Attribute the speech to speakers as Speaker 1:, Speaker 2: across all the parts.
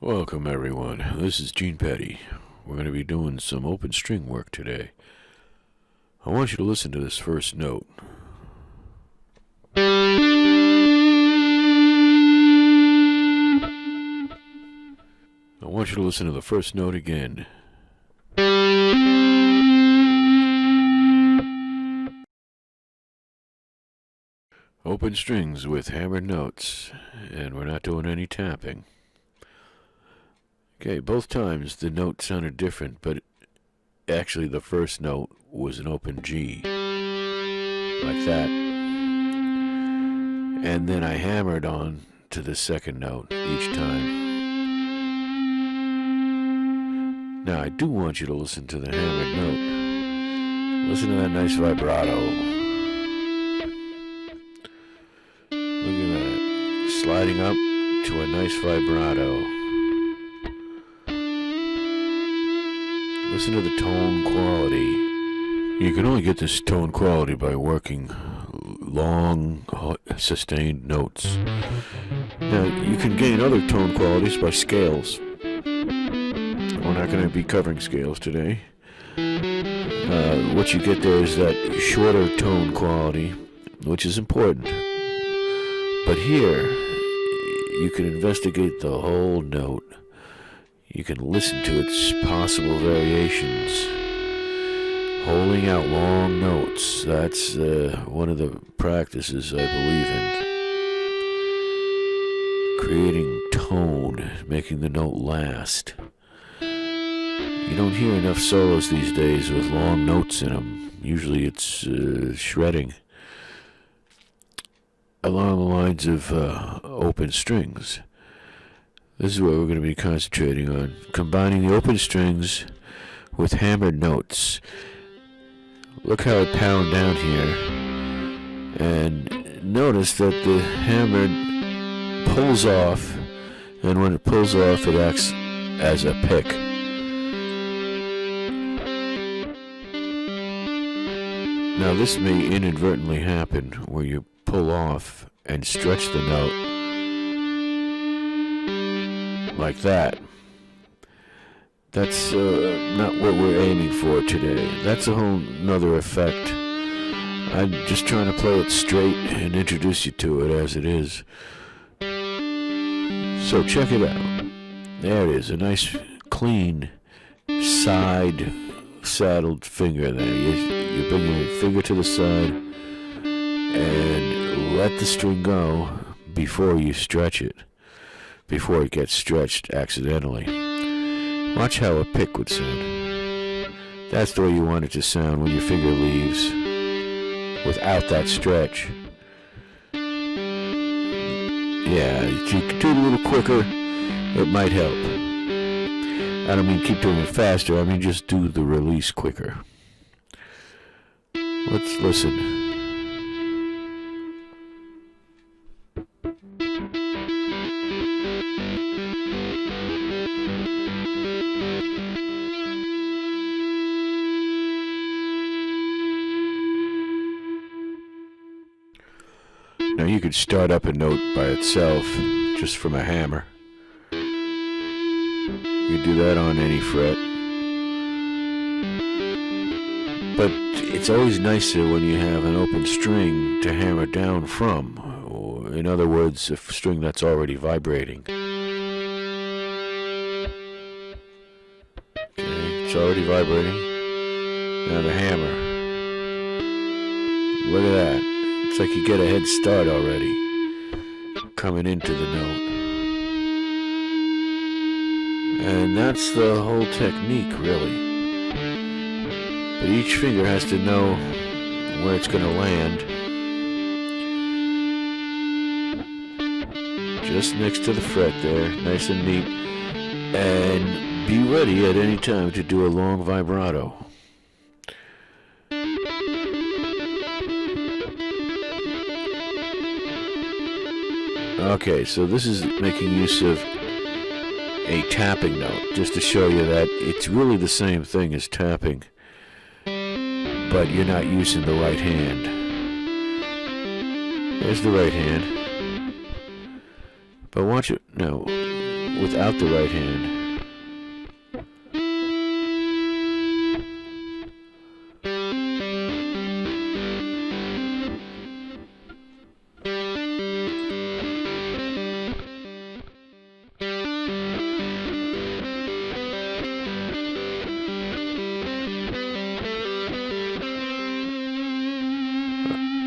Speaker 1: Welcome everyone, this is Gene Petty. We're going to be doing some open string work today. I want you to listen to this first note. I want you to listen to the first note again. Open strings with hammered notes, and we're not doing any tapping. Okay, both times the note sounded different, but actually the first note was an open G, like that. And then I hammered on to the second note each time. Now I do want you to listen to the hammered note. Listen to that nice vibrato. Look at that, sliding up to a nice vibrato. Listen to the tone quality. You can only get this tone quality by working long, sustained notes. Now, you can gain other tone qualities by scales. We're not going to be covering scales today. What you get there is that shorter tone quality, which is important. But here, you can investigate the whole note. You can listen to its possible variations. Holding out long notes, that's one of the practices I believe in. Creating tone, making the note last. You don't hear enough solos these days with long notes in them. Usually it's shredding. Along the lines of open strings. This is what we're going to be concentrating on. Combining the open strings with hammered notes. Look how it pound down here. And notice that the hammered pulls off. And when it pulls off, it acts as a pick. Now this may inadvertently happen where you pull off and stretch the note. Like that. That's not what we're aiming for today. That's a whole nother effect. I'm just trying to play it straight and introduce you to it as it is. So check it out. There it is, a nice clean side saddled finger there. You bring your finger to the side and let the string go before you stretch it. Before it gets stretched accidentally. Watch how a pick would sound. That's the way you want it to sound when your finger leaves, without that stretch. Yeah, if you could do it a little quicker, it might help. I don't mean keep doing it faster, I mean just do the release quicker. Let's listen. Now you could start up a note by itself, just from a hammer. You do that on any fret. But it's always nicer when you have an open string to hammer down from. Or in other words, a string that's already vibrating. Okay, it's already vibrating. Now the hammer. Look at that. It's like you get a head start already, coming into the note. And that's the whole technique, really. But each finger has to know where it's going to land. Just next to the fret there, nice and neat. And be ready at any time to do a long vibrato. Okay, so this is making use of a tapping note, just to show you that it's really the same thing as tapping, but you're not using the right hand. There's the right hand. But watch it now. without the right hand.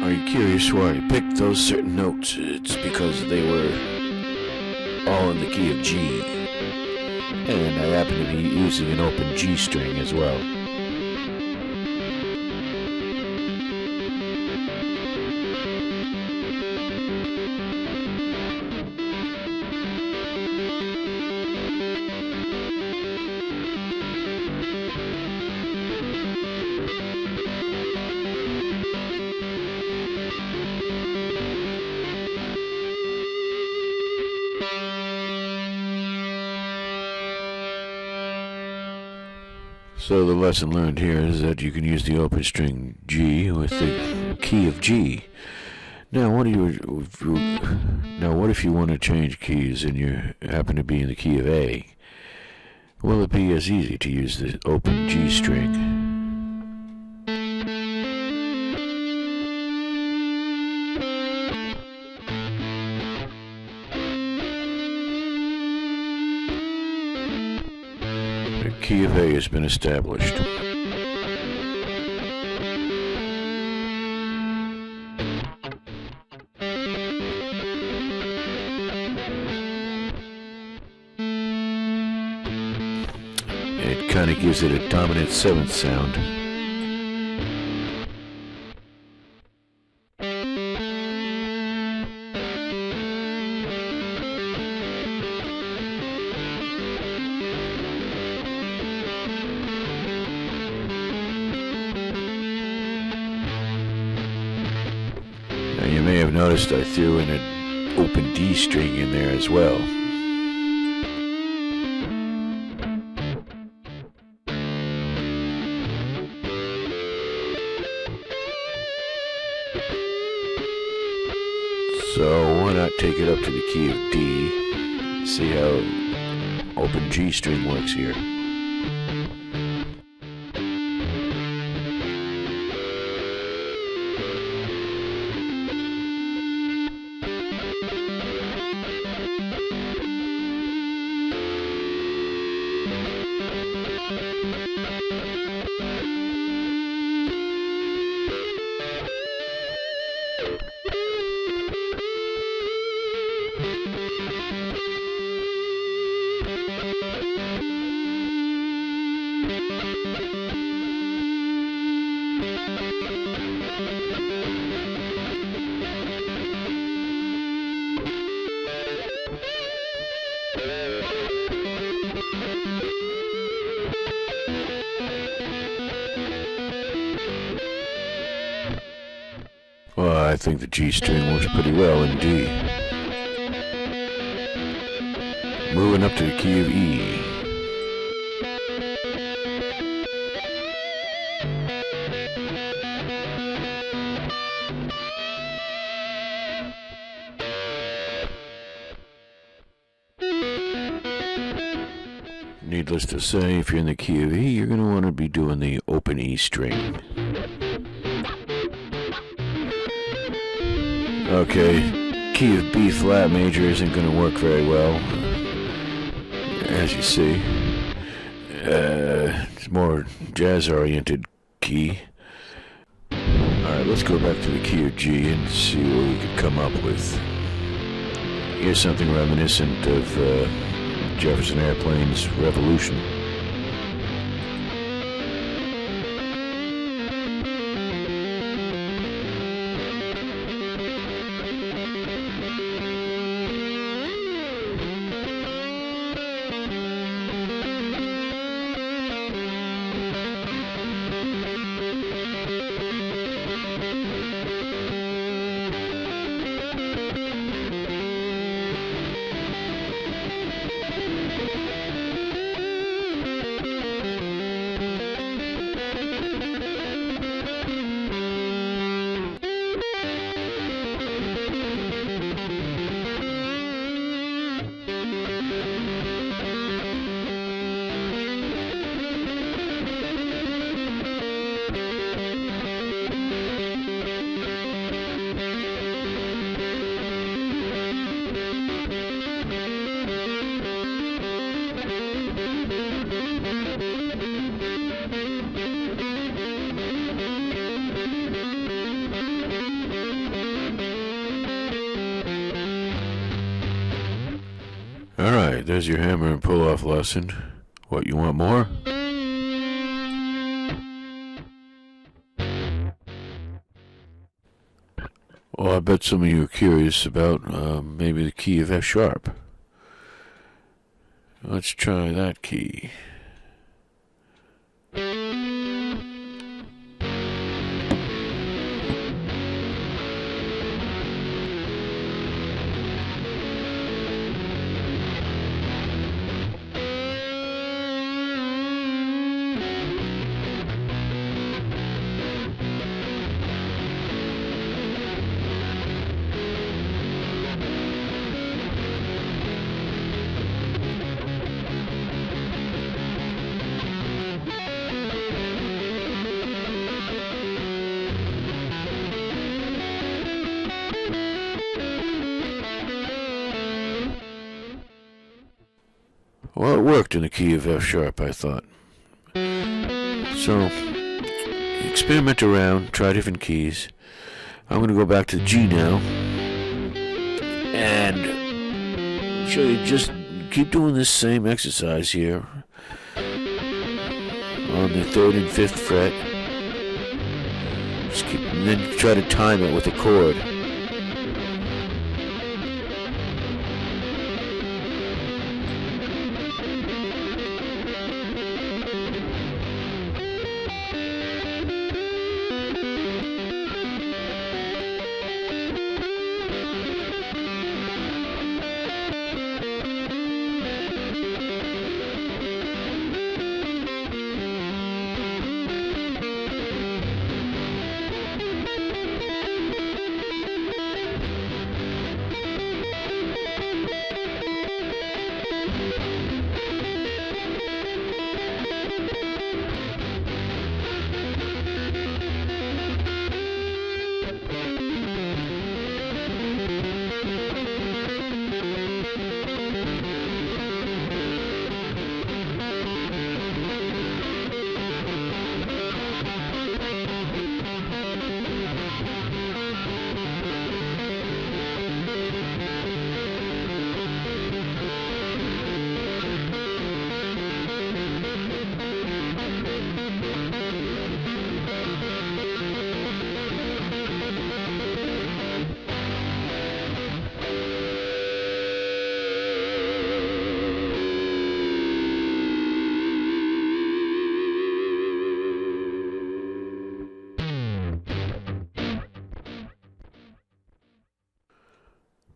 Speaker 1: Are you curious why I picked those certain notes? It's because they were all in the key of G. And I happen to be using an open G string as well. So the lesson learned here is that you can use the open string G with the key of G. Now, what if you want to change keys and you happen to be in the key of A? Will it be as easy to use the open G string? The key of A has been established. It kind of gives it a dominant seventh sound. Now you may have noticed I threw in an open D string in there as well. So why not take it up to the key of D, see how open G string works here. Well, I think the G string works pretty well in D. Moving up to the key of E. Needless to say, if you're in the key of E, you're going to want to be doing the open E string. Okay, key of B flat major isn't going to work very well, as you see. It's more jazz-oriented key. Alright, let's go back to the key of G and see what we can come up with. Here's something reminiscent of Jefferson Airplane's Revolution. Alright, there's your hammer and pull-off lesson. What, you want more? Well, I bet some of you are curious about maybe the key of F sharp. Let's try that key. Well, it worked in the key of F sharp, I thought. So, experiment around, try different keys. I'm going to go back to G now. And show you, just keep doing this same exercise here. On the 3rd and 5th fret. Just keep, and then try to time it with a chord.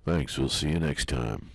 Speaker 1: Thanks, we'll see you next time.